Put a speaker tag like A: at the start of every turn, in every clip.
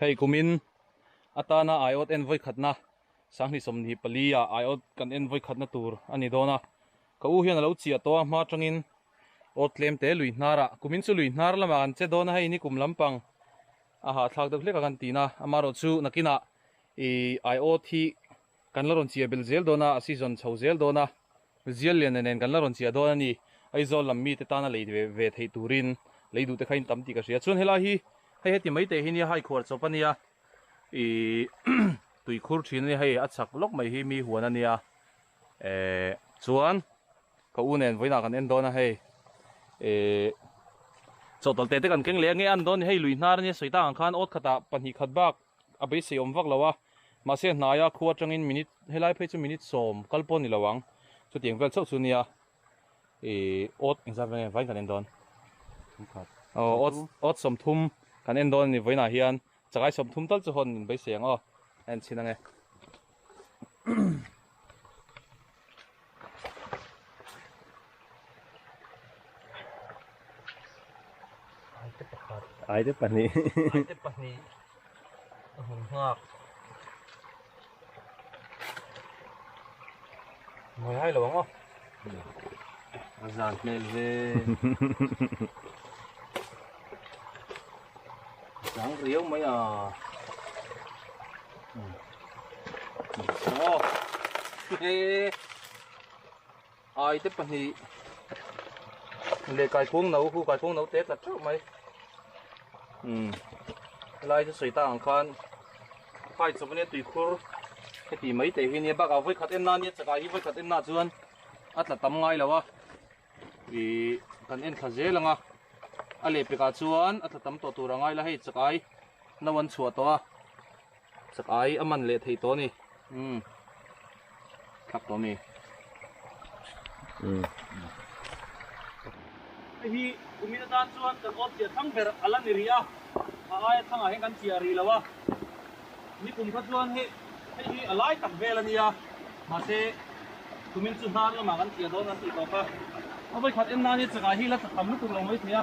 A: hei kumin atana iot en voi khatna sangni somni palia iot kan en voi khatna tur ani dona ka u hian lo chia to ma tangin ot lem te lui hnara kumin chu lui hnar lama an che dona hei ni kum lampang a ha thlak deuh hlek kan tina amaro chu nakina iot hi kan la ron chia bel zel dona a season chho zel dona zial lian nen kan la ron chia dona ni aizol lam mi te tana lei ve thei turin leidu te khain tam ti ka ria chun hela hi hei heti mai te hi ni hai khor chopania tui khur thin ni hei achak lok mai hi mi huan ania chuan ka u nen voina kan en dona hei chotol te kan keng le nge an don hei lui hnar ni soita ang khan ot khata panhi khat bak abai se om vak lawa ma se hnaya khuwa tangin minute helai phei chu minute som kalpon ni lawang chu tiang vel chau chu nia ot engza ve vai kan en don ot som thum kan en don ni voina hian chagai som thum tal chu hon bai seng o en chinange
B: ai te pani
A: hung ngak ngồi hai lỗ không
B: azan mel ve
A: sáng riếu mấy ai tiếp pani để cài cuống nấu tết là trước mấy lại cho sợi tang khan phải chụp này tùy khur cái tí mấy tệ hình như bác áo với khát em na nhé chắc ai với khát em na chuan ắt là tắm ngay là wa vì cần em khát dễ là nga ale pe ka chuan ắt là tắm to tu ra ngay là hay chắc ai nó vẫn chua to chắc ai aman lệ thấy to nè khát to nè hi umina dan chuan kan ot chia thang ber alan ria ai thang ai kan chia ri lawa ni kum kha chuan he hi alai tak velania ma se kumin chu hnar lama kan chia don an ti to kha abai khat en na ni changa hi la tham lu kum lo mai thia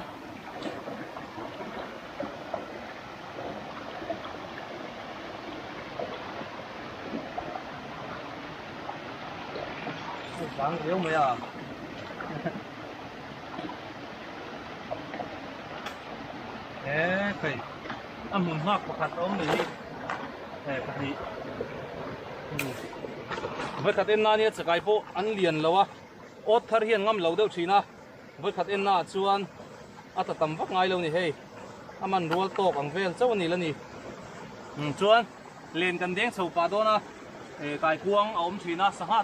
A: sáng riếu mấy phải ăn mùn hoa của hạt ống này phải với khát em na nhé chỉ cái bộ ăn liền lâu á ốt thar hiền ngâm lâu đâu chỉ na với khát em na chuan à ta tầm vắt ngay lâu này hey à mình roll to bằng ven châu này là nè chuan liền cần đen sầu pa đó na cái cuông ống chỉ na sang ha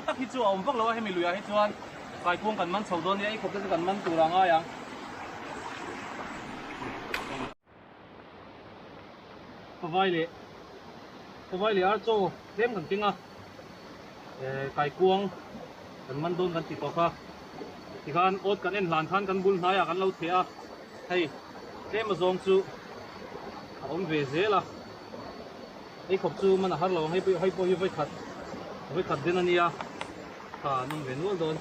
A: tắc hít chu ống vắt lâu hay mình lùi hết chuan cái cuông cần mắn sầu đó này không có cần mắn tù ra ngay à vai lệ ar cho thêm cần tiếng à cái cuông cần man đôn cần tịt vào pha thì khan ốt cần en làn khan cần bún hai à cần lâu thế à hay thêm mà zong chu ông về dễ là ấy khóc chu mà har lâu hay bôi với khát đến anh à nông về nuôi đôn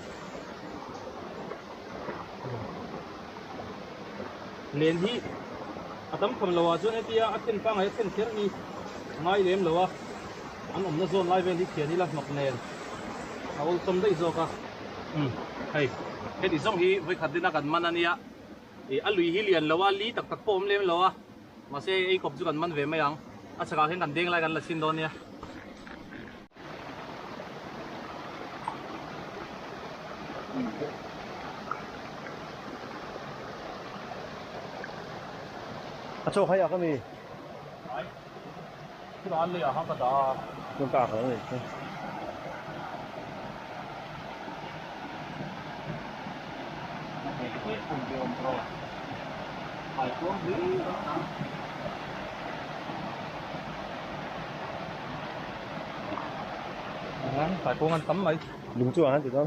A: liền hi tấm cầm lò cho nên tia akin pang hay akin kher ni ngay lem lò anh nó zone live bên đi kia đi là ngọc nền ao tôm đấy zo ka hay cái đi zong hi với khát đến gần man anh ya thì anh lùi hi liền lò li tak tak pom lem lò mà sẽ ấy cọp cho gần man về mấy ang à chắc là gần đeng lại gần là xin đón nha
B: cho hay à cái gì
A: cái đó ăn liền hả cái đó
B: con cả hở này
A: phải cuốn ăn tắm mấy
B: đúng chưa hả chị đó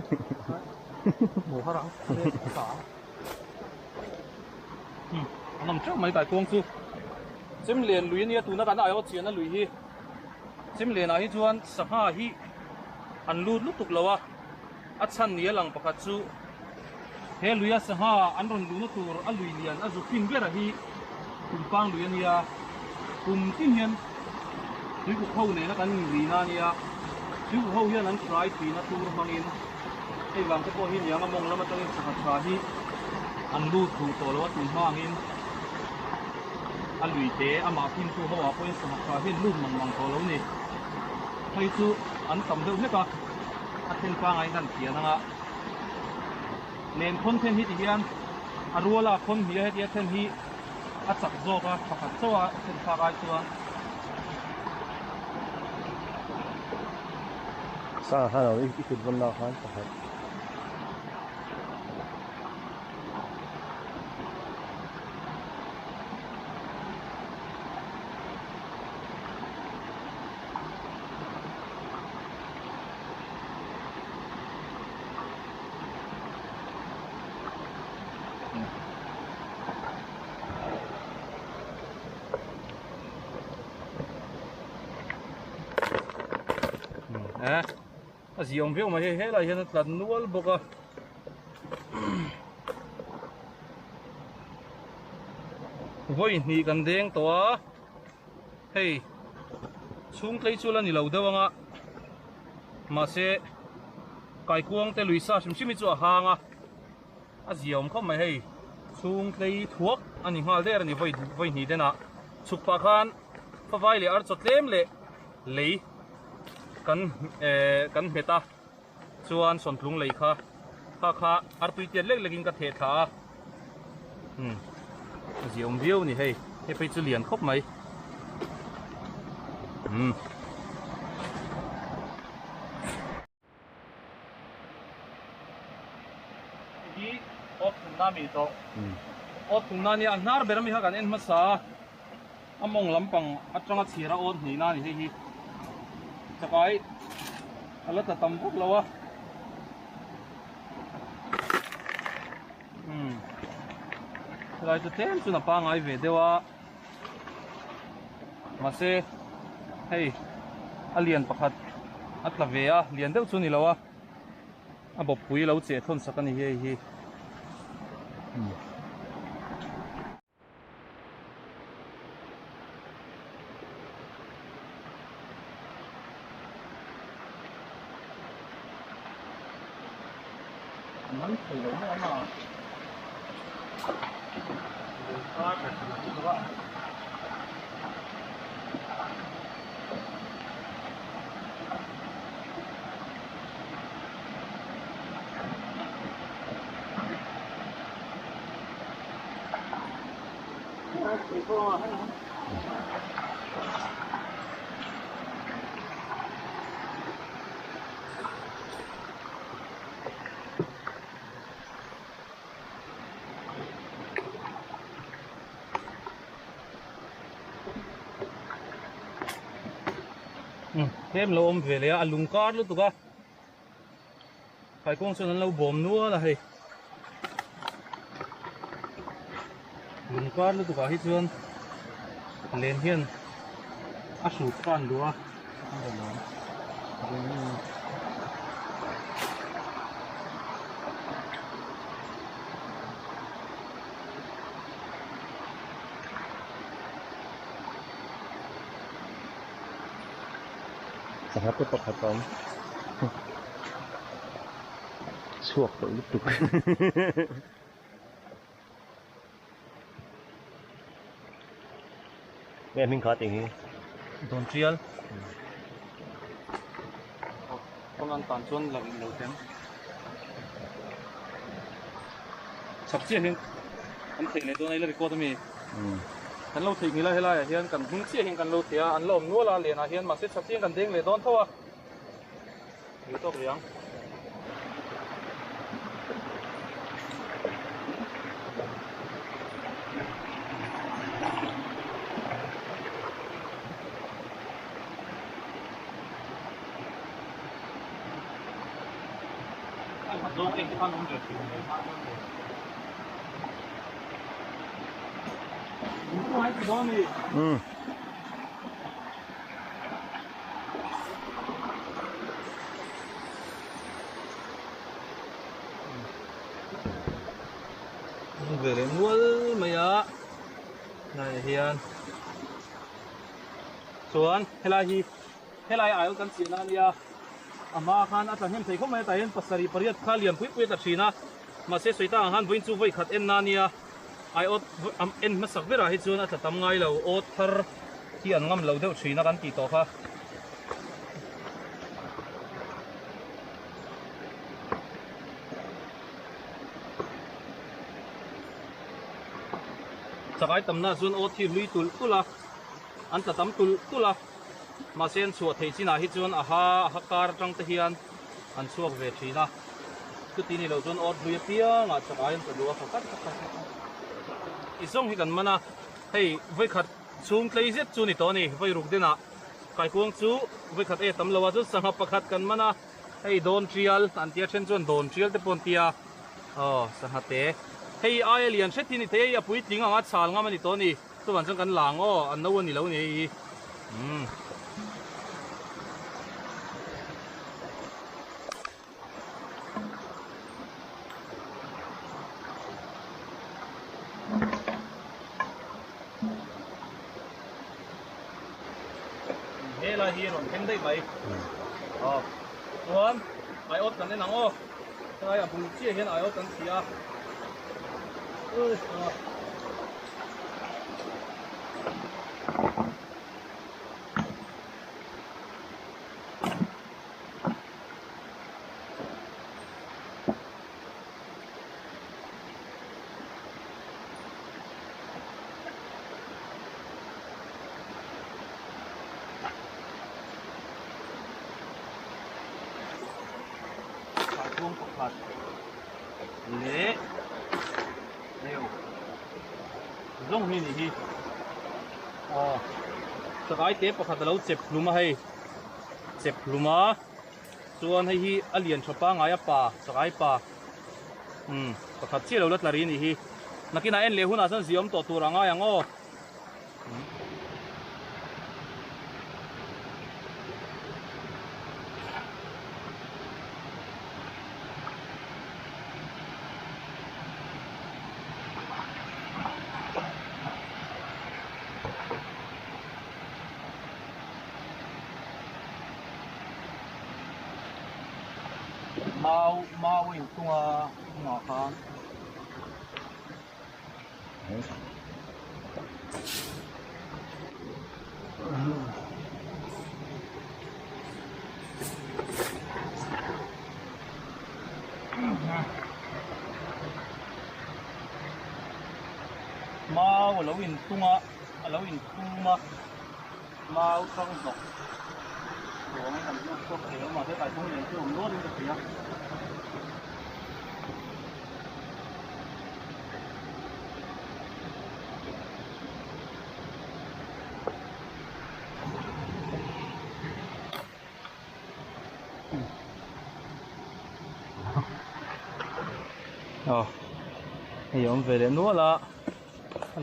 A: mùa hết rồi nằm trước mấy cái cuốn chứ sim liền lùi nia tụi nó cắn ai ở chuyện nó lùi hi sim liền ai chuan sang ha hi ăn lút lúc tục lâu à ắt san nia lang pakat chu he lùi sang ha ăn ron lút nó tur ăn lùi liền ăn chụp phim biết là hi tụi pang lùi nia cùng tin hiền chú cuộc hậu này nó cần gì na nia chú cuộc hậu hiền anh try thì nó tu mang in cái vàng cái cô hiền nhà mà mong lắm mà trong cái sạc sạc hi anh lu thủ tổ lo tu mang in anh lùi té anh mà phim tu họ có sạc sạc hiền lu mang tổ lo này hay chú anh tầm đâu hết cả anh thêm pha ngay gần kia nè nên con thêm hít hiền anh rùa là con hiền hết thêm hít anh sạc zo cả sạc zo à thêm pha ngay chú
B: Sang hàn rồi ít chút vấn nào hàn phải hết.
A: gì ông biết mà hết là hiện là nuôi bốc à voi nị cần đen to hey xuống lấy chú là nị lâu đâu ạ mà sẽ cái cuông te lùi xa xím xím chỗ hàng à gì ông không mày hey xuống lấy thuốc anh nhỉ hoa đây là nị voi nị đây nè chụp phá khan phá vai lệ ăn chốt lem lệ lấy kan heta chuan son plung lei kha artui tian lek lekin ka the tha ziom view ni hei he pe chu lian khop mai hi op na mi to op na ni anar berami ha kan en ma sa among lampang atanga chira on ni na ni hei Sakai, kalau tetap buk lawa. Kalau itu tem sudah pangai video, masih, hey, alien pakat, atla vea, alien deu suni lawa. Abo pui lau ceh thon sakani hi. Nắng thì đúng lắm mà. Thêm lâu ôm về lấy alung cát luôn tụi ca phải con số nó lâu bồm nữa là hay alung cát luôn tụi ca hết luôn lên hiên sụt can đua
B: Sangat tepat katon. Suak tu itu. Nghe mình khó tình.
A: Don trial. Con ăn tàn chuôn là đầu tiên. Sắp chia hình. Anh thấy này tôi này là bị cô tôi mi. Anh lâu thì nghĩ là hay hiện cần hứng chia hình cần lâu thì anh lồm nuốt là liền hiện mà sẽ sắp chia cần tiếng để đón thôi. Nhiều tốt liền. Anh bắt đầu anh ăn không được. Về để mua mày ạ này hiền chuan helai ai kan chi na nia ama khan atang hem thei khom mai ta hen pasari pariat kha lian pui pui ta thina ma se soita han voin chu voi khat en na nia ai ot am en ma sak vera hi chuan ata tam ngai lo ot thar hi an ngam lo deuh thina kan ti to kha sakai tamna zun ot hi lui tul tula an ta tam tul tula ma sen chu thei china hi chuan aha kar tang te hian an chuak ve thina tu ti ni lo zun ot lui pia nga sakai an tlu kha khat isong hi kan mana hei voi khat chung tlei zet chu ni to ni voi ruk dena kai kuang chu voi khat e tam lawa chu sanga pakhat kan mana hei don trial an tia chen chuan don trial te pon tia sanga te hei ai lian se ti ni te ya pui ting anga chal nga mani to ni tu ban chang kan lang an no ni lo ni là hi rồi thêm đây vậy tuan ai ốt cần đến nắng ô ai à bùn chia hiện ai ốt cần gì à vuông thật lẽ đều giống như này cái tép thật lâu chép luma hay chép luma chuan hay hi alien chopa ngay pa cái pa thật chia lâu lát là rin hi nakina en lehun asan ziom to tu ranga yang o mau in tua ngõ khan mau lâu in tua lâu in tua mau trong dọc của mấy thằng nó có thể mà thế tại không liền chứ không lót đi được kìa hay ông về để nuốt là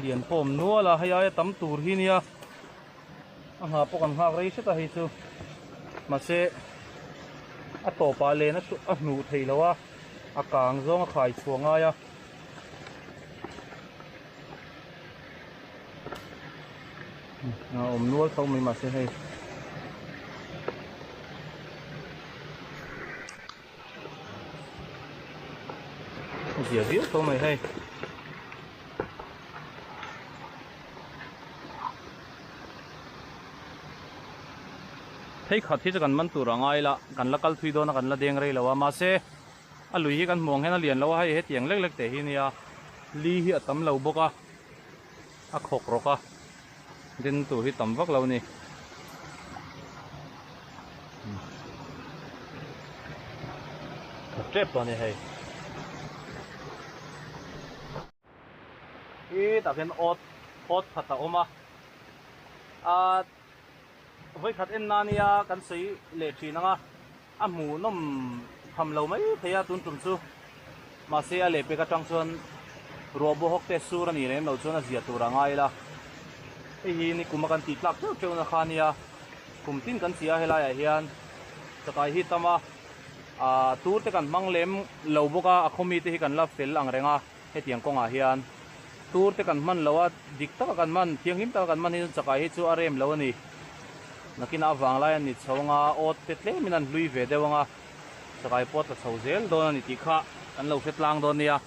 A: liền phom nuốt là hay ai tắm tủi hi nia ha po kan ha rei se ta hi chu ma se a to pa le na chu a hnu thei lawa a kang zong a khai chuanga ya nuốt không mình mà se hay dĩa dĩa không mày hay thấy khát thì cần mặn tủ ra ngay là cần là cal thui đó nó cần là đen rồi là mà se à lùi hi cần muang hay là liền lâu hay hết tiếng lếch lếch thế hi nia li hi tấm lâu bốc à khóc rồi đến tủ hi tấm vắc lâu nè trép vào này hay ý ta khen ốt thật ta ôm với khát en nania kan sei le thi nanga a mu nom tham lo mai theya tun tum chu ma se a le pe ka tang chuan robo hok te sur ani rem lo chuan a zia tur angai la hi ni kuma kan ti tlak teu na khania kum tin kan sia helai a hian takai hi tama tur te kan manglem lo boka a khomi te hi kan la fel ang renga he tiang konga hian tur te kan man lowa dik ta kan man thiang him ta kan man hi chakai hi chu a rem lo ani nakina awang lai ani chhonga ot te tle minan hlui ve dewanga sakai pot la chhozel don ani ti kha an lo fetlang don nia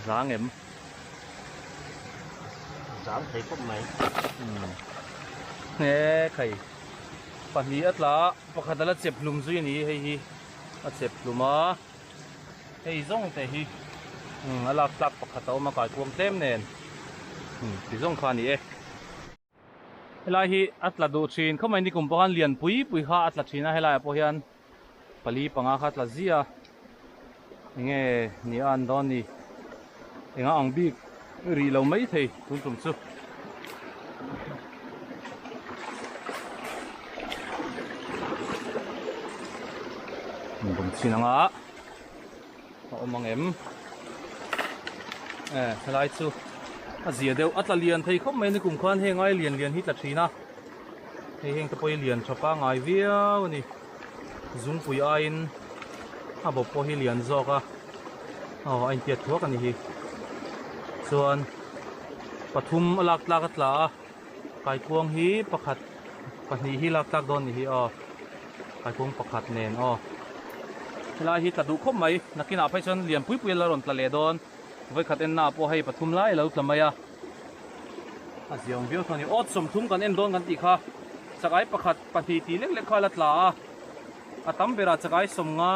A: zangem
B: Dám thấy phút này.
A: nè khai pahni atla pakhatala chep lum zui ni hei hi a chep luma hei zong te hi ala tlak pakhatau ma kai kuam tlem nen ti zong kha ni e helai hi atla do thin khomai ni kum pahan lian pui pui kha atla thina helai po hian pali panga kha tla zia nge ni an don ni enga ang bik ri lo mai thei tun tum chu bum chinanga omang em helai chu a zia deuh atla lian thei khop mai ni kum khan he ngai lian lian hi tla thina hei heng te poi lian thapa ngai viau ni zung pui a in a bo po hi lian zoka ain tiat thuak ani hi chuan pathum alak tlak atla kai kuang hi pakhat pahni hi lak tlak don ni hi kai kuang pakhat nen helai hi tla du khop mai nakina phai chon lian pui pui la ron tla le don voi khat en na po hei pathum lai lo tlamaya a ziong viau thoni ot som thum kan en don kan ti kha chakai pakhat pahni ti lek lek kha la tla a tam bera chakai som nga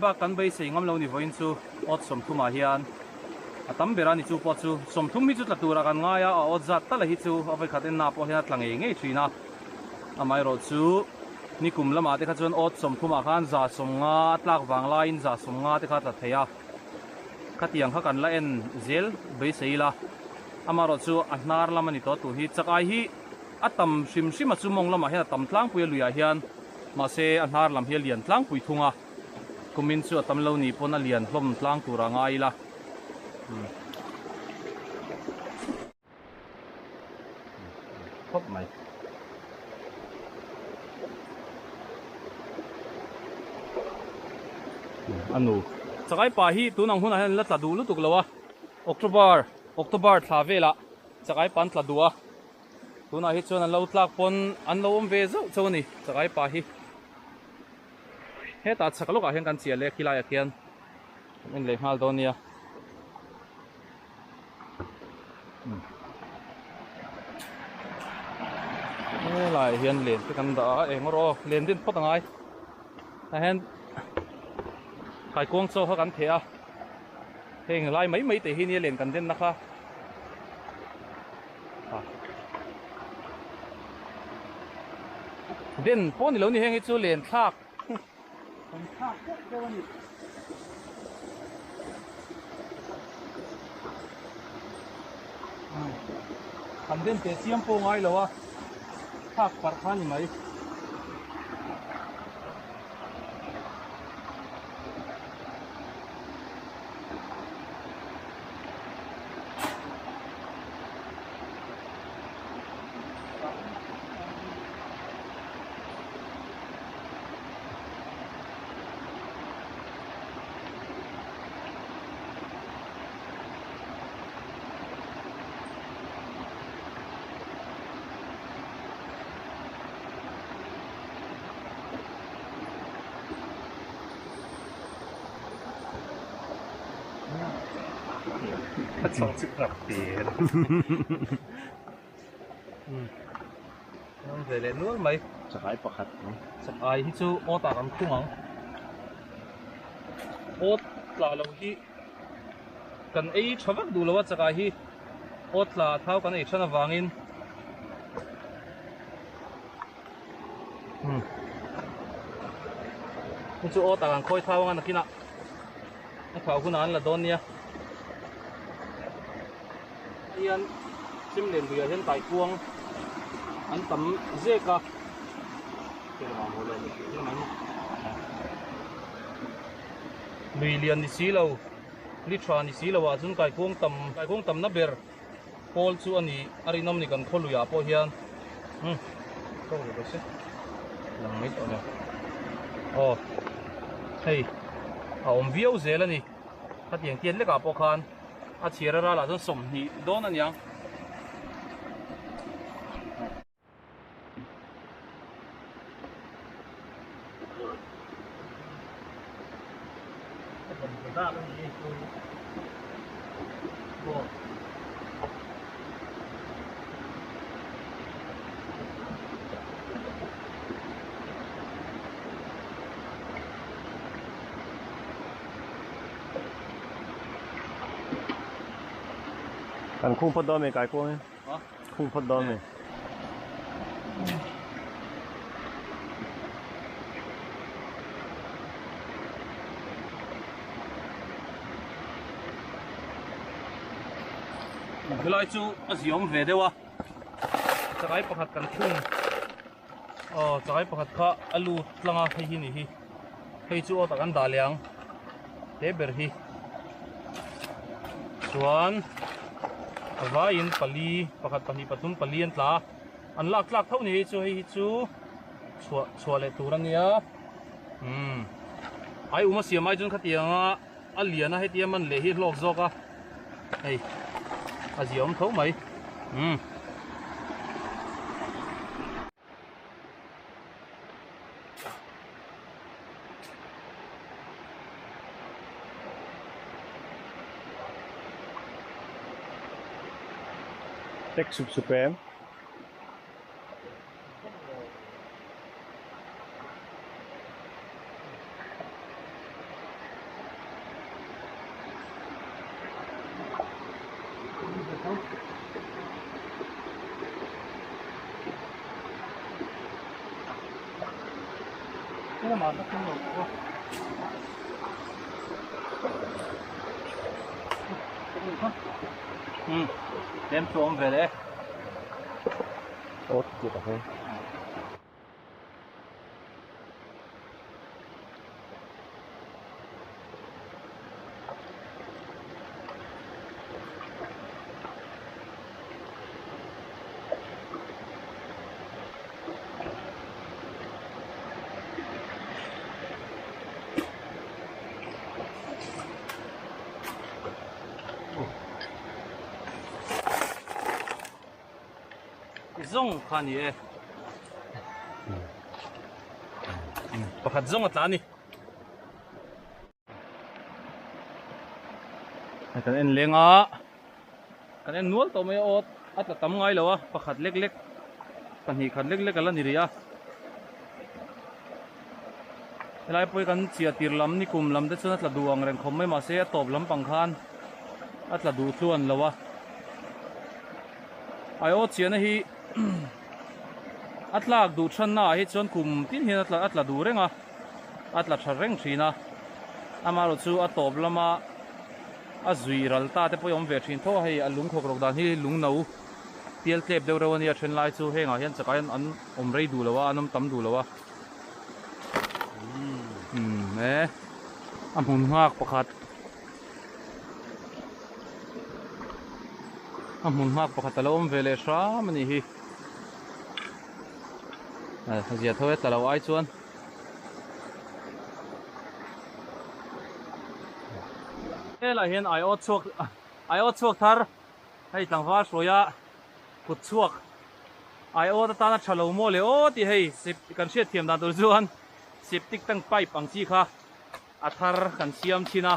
A: ba kan bei sei ngam lo ni voin chu ot som thuma hian a tam bera ni chu po chu som thum hi chu tla tura kan nga ya a ot zat ta la hi chu a voi khat en na po hian tlang nge nge thina a mai ro chu ni kum lama te kha chuan ot som thuma khan za som nga tlak wang lain za som nga te kha tla theya khatiang kha kan la en zel bei seila amaro chu ahnar lamani to tu hi chakai hi atam shim shim chu mong lama hian tam tlang pui luya hian ma se ahnar lam hi lian tlang pui thunga kumin chu atam lo ni pona lian hlom tlang tura ngai la khop mai anu chakai pa hi tunang huna hen la tla du lu tuk lawa october thla vela chakai pan tla duwa tuna hi chuan an lo tlak pon an lo om ve zo choni chakai pa hi he ta chakaloka hen kan chia le khila ya kian en le hal donia lại hiền liền cái căn đó em ngoro liền din phốt ngai ta hen khai quang cho họ gắn thế à hình lại mấy tỷ hi liền cần din naka din phone lâu ni hen chu liền thak cần din te chiam po ngai lo à thak par khani mai
B: Trong sức gặp tiền.
A: Nang về lên nước mày
B: Chakai pakhat.
A: sắp ai hi chu ô ta kan khung ang ô tla lo hi kan ei thawak du lo chakai hi ô tla thau kan ei thana wangin chu ô ta kan khoi thau nga nakina a thau hun an la don nia ian sim len buya hen tai kuang an tam zeka ke ma mo le ni man million ni silo litra ni silo wa jun kai kuang tam na ber pol chu ani arinom ni kan kholuya po hian ko le se lang mai to na hey a om viau zel ani hatiang tian le ka po khan a chira ra la don som ni don an yang
B: ra cái gì bộ
C: Cần khung phật đó mày cái cô ấy, khung phật đó mày.
A: cái loại chú giống về đâu à? Cái pakhat kan khung, cái pakhat kha alu langa hay hi ni hi, hay chú ở kan daliang, để ber hi, chuan vain pali pakhat pali patum pali an tla, an lak thau ni chu hi chu, chua le turan nia, ai uma siam ai chun khatianga, aliana hay tiam man le hi lok zoka, hey. Giống thấu mày
C: Tech Supreme.
A: cái mà nó không được đem xuống về đấy
C: Tốt chưa cả thôi.
A: zong khan ye pakhat zong atla ni kan en lenga kan en nual to mai ot atla tam ngai lawa pakhat lek lek kan hi khat lek lek ala ni ria elai poi kan chia tir lam ni kum lam de chuna atla duang reng khom mai ma se top lam pang khan atla du tluan lawa ai ot chian hi atlak du than na hi chon kum tin hin atla du renga atla thar reng thina amaro chu atop lama a zui ral ta te poyom ve thin tho hei alung khok rok dan hi lung no tial tlep deuh rawani a then lai chu henga hian chakai an om rei du lawa anom tam du lawa a hmun ngak pakhat a hmun ngak pakhat alo om ve le hram ani hi zia thôi talo ai chuan là hiện ai ốt chuộc thar hay tlang va soya kut chuộc ai ốt ta na chalo mo le o ti hei sip kan siat thiam dan tur chuan sip tik tang pipe ang chi kha a thar kan siam china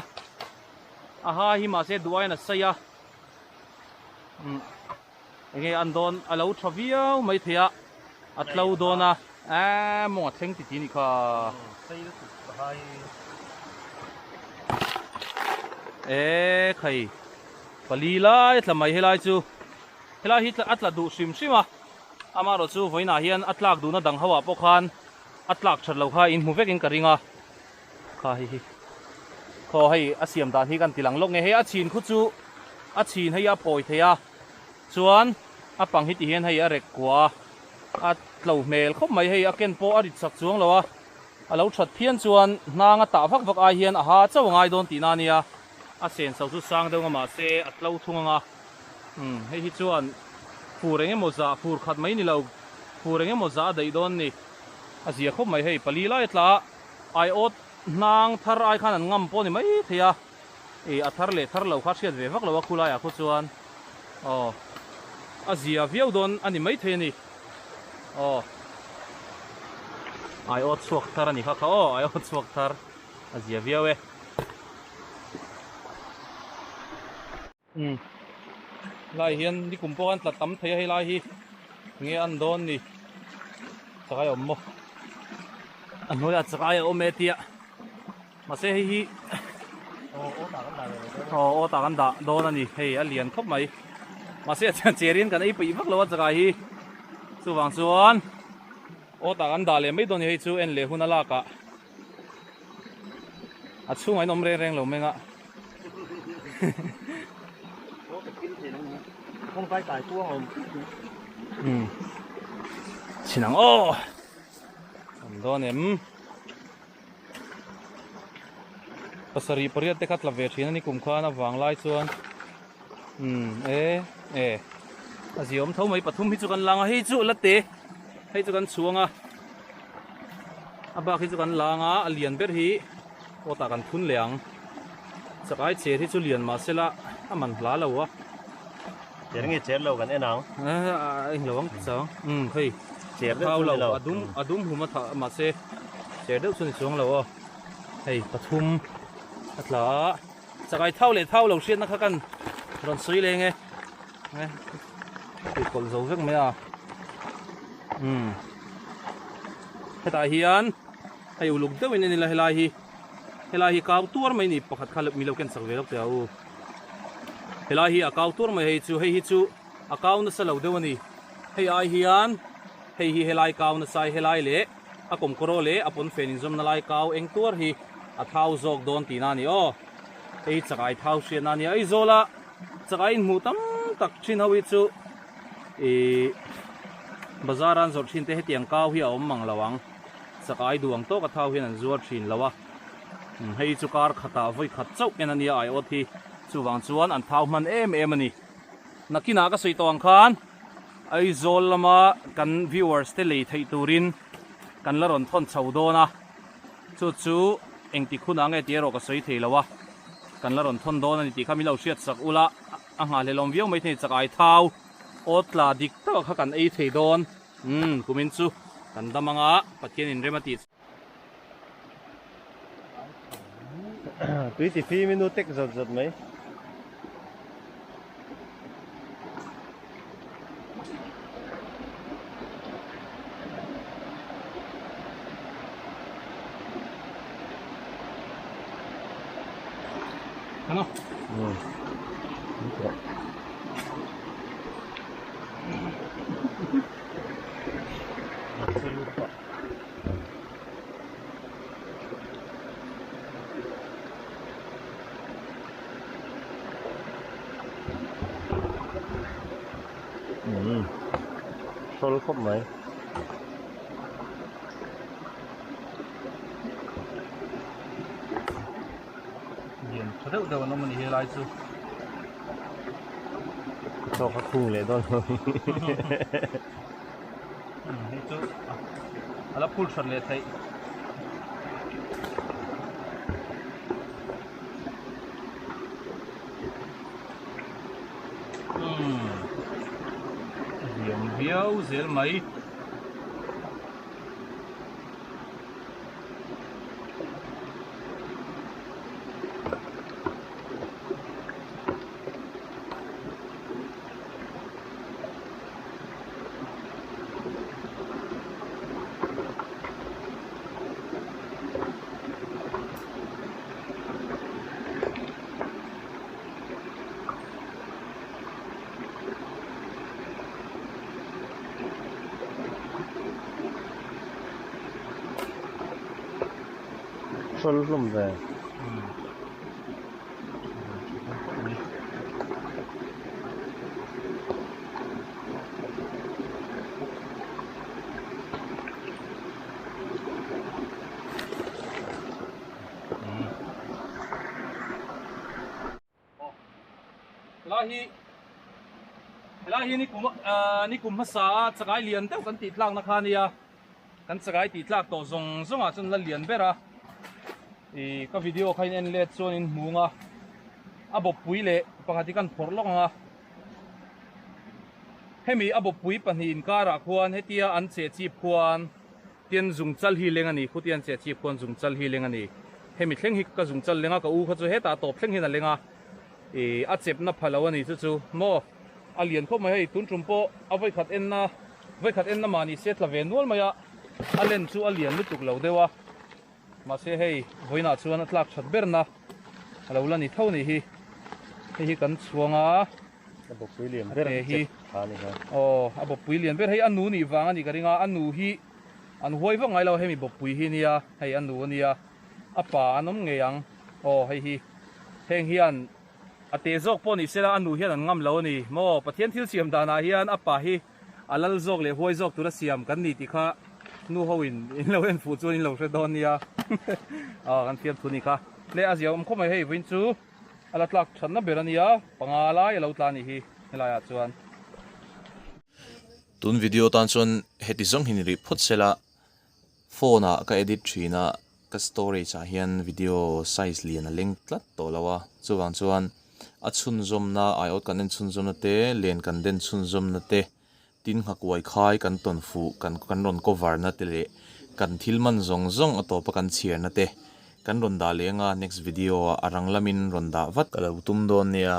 A: a ha hi ma se duai na saya nge andon alo thaviau mai thia atlo dona mo theng ti ni kha khai pali lai tlamai helai chu helai hi atla du sim sima amaro chu voina hian atlak du na dang hawa pokhan atlak tharlo kha in hu vekin karinga kha hi kho hei asiam dan hi kan tilang lok nge he a chin khu chu a chin hei a poi theya chuan a pang hi ti hian hei a rek kwa a tlo mel khop mai hei a ken po a rit sak chuang lawa a lo that phian chuan nanga ta vak vak a hian a ha chaw ngai don ti na nia a sen sau chu sang deuh ma se atlo thunga hei hi chuan fur enge moza fur khat mai ni lo fur enge moza dei don ni a zia khop mai hei pali lai tla ai ot nang thar ai khan an ngam po ni mai theya a thar le thar lo kha thiat ve vak lo a khula ya khu chuan a zia viau don ani mai the ni ai ot chuak thar ani kha ai ot chuak thar a zia viau lai hian ni kum pawh an tla tam thei hei lai hi nge an dawn ni chakai awm mo an hnuaiah chakai a awm e tia mase hei hi ô ta kan dah dawn ani hei a lian khawp mai mase cherin kan ei pui vak lo a chakai hi chuwang chuan ô ta kan dah le mai dawn ni hei chu en le hun a laka a chhunga in awm reng reng lo menga
B: không phải tại cua hồn
A: chinang o an dawn em pasari pariat te khat la ve thina ni kum khan a wang lai chuan e a ziom tho mai pathum hi chu kan langa hei chu late hei chu kan chuanga a ba hi chu kan langa a lian ber hi o ta kan thun leang chakai che hi chu lian ma sela a man hla lo a
B: chén nghe chén lâu gần thế nào
A: anh lo ang sao hei
B: chén
A: thau lo adum huma tha ma se che deuh chu ni chuang lo a hei pathum atla chakai thau lo hriat na kha kan ron sui le nge kol zo vek me a heta hian hei uluk deuh in ani la helai hi kau tur mai ni pakhat kha mi lo ken sak ve lok te au helai hi a kau tur mai hei chu a kau na salo deuh ani hei ai hian hei hi helai kau na sai helai le a kom koro le apon fenin zom na lai kau eng tur hi a thau zok don ti na ni o ei chakai thau hriat na ni ai zola chakai in mu tam tak thin ho hi chu bazaran zor thin te hetiang kau hi a awm mang lawang chakai duang to ka thau hian an zuar thin lawa hei chu kar khata voi khat chau en ania ai othi chuwang chuan an thau man em ani nakina ka soi tawang khan ai zol lama kan viewers te lei thei turin kan la ron thon chho dona chu engti khuna nge tiaro ka soi thei lawa kan la ron thon don ani ti khami lo hriat sak ula a nga le lom viau mai thei chakai thau otla dik ta kha kan ei thei don kumin chu kan damanga pathian in remati
C: tuy thì phi minute tek giật giật mấy
A: ano
C: sol khóc mấy
A: yen thadeu deu no mani helai chu
C: cho khắc khung lệ đó
A: hei chu ala phul thran le thei viau zel mai
C: sol lum về lahi ni kum hasa chakai lian teu kan ti tlak na khania kan chakai ti tlak to zonga chun la lian bera ka video khain en let chon in munga abo puile pakati kan phorlok nga hemi abo pui panin kara khuan hetia an che chi khuan tian zung chal hi lengani khutian che chi khuan zung chal hi lengani hemi thleng hi ka zung chal lenga ka u kha chu heta top thleng hin a lenga a chep na phalo ani chu chu mo a lian kho mai hei tun trumpo a voi khat en na mani set la ve nual maya a len chu a lian lutuk lo dewa ma se hei voina chuan a tlak that berna alo la ni tho ni hi kan chuanga
B: ระบบสี่เหลี่ยม
C: เอ้ย
B: ขานี่ครับ
C: oh a bo pui lian ber hei anu ni wanga ni karinga anu hi an huai wa ngai lo hemi bo pui hi nia hei anu nia apa anom ngeyang oh hei heng hian ate zok po ni sela anu hian an ngam lo ni mo pathian thil siam dana hian apa hi alal zok le huai zok tura siam kan ni ti kha nu hoin in lo en fu chu in lo hre don nia kan fiam thu ni kha le azia om khomai hei win chu ala tlak thanna berania pangala ya lo tla ni hi helaya chuan
A: tun video tan chon heti zong hin ri phut sela phone a ka edit thina ka storage a hian video size lian a leng tlat to lawa chuwang chuan a chhun zom na iot kan en chhun zom na te len kan den chhun zom na te tin hak wai khai kan ton fu kan ron cover na te le kan thilman zong zong ato pa kan chiar na te kan ron da lenga next video arang lamin ron da vat kala tum don nia